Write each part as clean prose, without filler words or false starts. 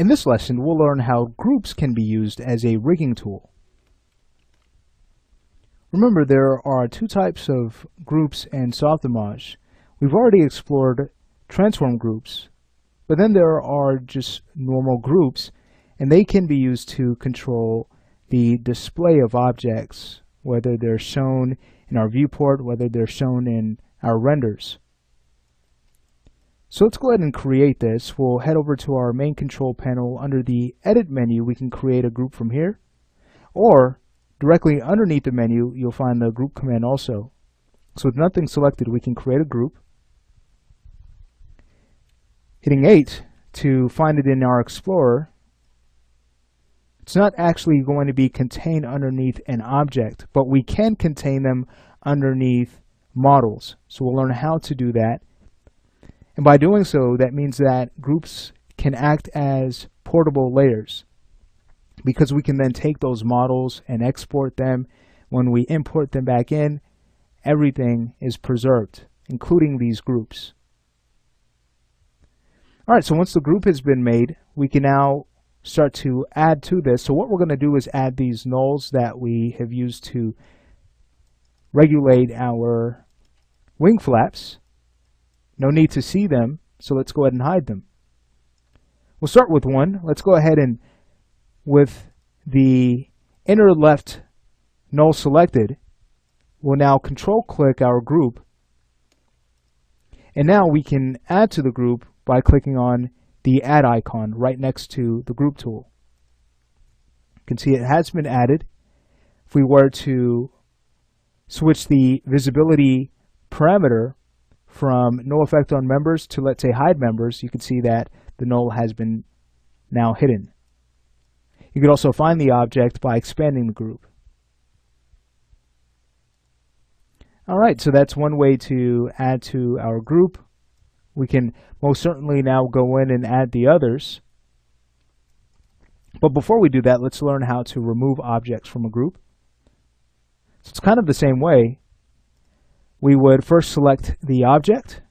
In this lesson, we'll learn how groups can be used as a rigging tool. Remember, there are two types of groups in Softimage. We've already explored transform groups, but then there are just normal groups, and they can be used to control the display of objects, whether they're shown in our viewport, whether they're shown in our renders. So let's go ahead and create this. We'll head over to our main control panel. Under the Edit menu, we can create a group from here, or directly underneath the menu, you'll find the group command also. So with nothing selected, we can create a group. Hitting 8 to find it in our Explorer. It's not actually going to be contained underneath an object, but we can contain them underneath models. So we'll learn how to do that. And by doing so, that means that groups can act as portable layers, because we can then take those models and export them. When we import them back in, everything is preserved, including these groups. All right, so once the group has been made, we can now start to add to this. So what we're going to do is add these nulls that we have used to regulate our wing flaps. No need to see them, so let's go ahead and hide them. We'll start with one. Let's go ahead and, with the inner left null selected, we'll now control click our group. And now we can add to the group by clicking on the add icon right next to the group tool. You can see it has been added. If we were to switch the visibility parameter from no effect on members to, let's say, hide members, you can see that the null has been now hidden. You could also find the object by expanding the group. All right, so that's one way to add to our group. We can most certainly now go in and add the others. But before we do that, let's learn how to remove objects from a group. So it's kind of the same way. We would first select the object,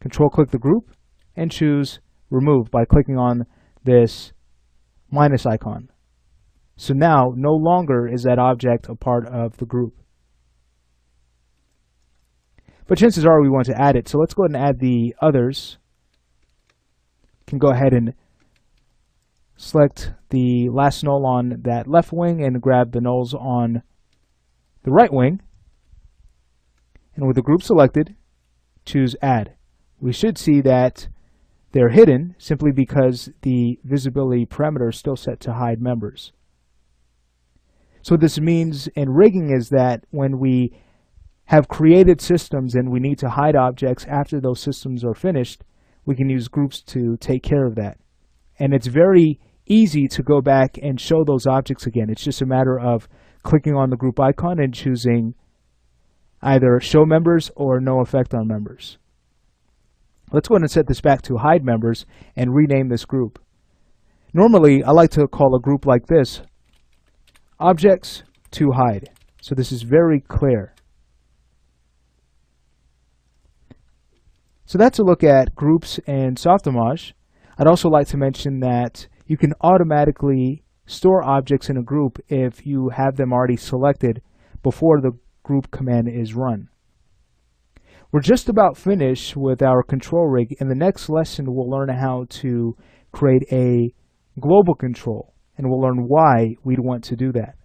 control click the group, and choose remove by clicking on this minus icon. So now no longer is that object a part of the group. But chances are we want to add it, so let's go ahead and add the others. Can go ahead and select the last null on that left wing and grab the nulls on the right wing. And with the group selected, choose Add. We should see that they're hidden simply because the visibility parameter is still set to hide members. So what this means in rigging is that when we have created systems and we need to hide objects after those systems are finished, we can use groups to take care of that. And it's very easy to go back and show those objects again. It's just a matter of clicking on the group icon and choosing either show members or no effect on members. Let's go ahead and set this back to hide members and rename this group. Normally, I like to call a group like this objects to hide. So this is very clear. So that's a look at groups in Softimage. I'd also like to mention that you can automatically store objects in a group if you have them already selected before the group command is run. We're just about finished with our control rig. In the next lesson, we'll learn how to create a global control, and we'll learn why we'd want to do that.